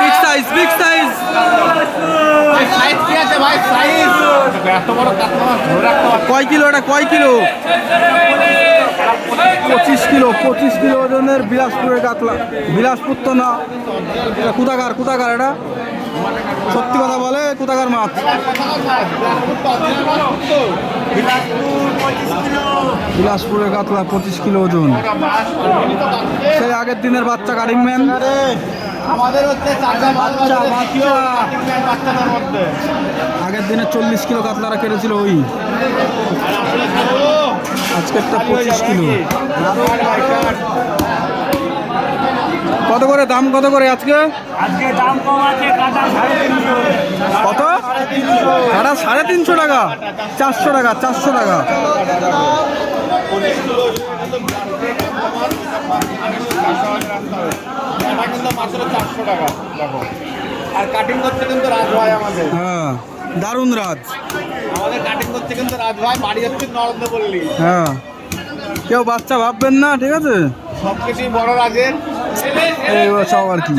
Big size big size. কয় kilo এটা, কয় কিলো? 25 কিলো। 25 কিলো ওজনের বিলাসপুরের কাতলা। বিলাসপুর তো না, কোথাকার কোথাকার এটা? সত্যি কথা বলে, কোথাকার মাছ? বিলাসপুরের কাতলা 25 কিলো ওজন। সেই আগের দিনের বাচ্চা কাটিং ম্যান। আগের দিনে 40 কিলো কাতলারা কেটেছিল ওই, আজকেরটা 25 কিলো। কত করে দাম, কত করে আজকে? দাম কম আছে, কত? কাটা 350 টাকা, 400 টাকা, 400 টাকা। আর কাটিং করতে কিন্তু রাজ ভাই আমাদের। হ্যাঁ, দারুণ রাজ। আমাদের কাটিং করতে কিন্তু রাজ ভাই, বাড়ি হচ্ছে নরেন্দ্রপল্লী। হ্যাঁ, কেউ বাচ্চা ভাববেন না, ঠিক আছে? সবকিছুই বড় রাজের। এই সব আর কি।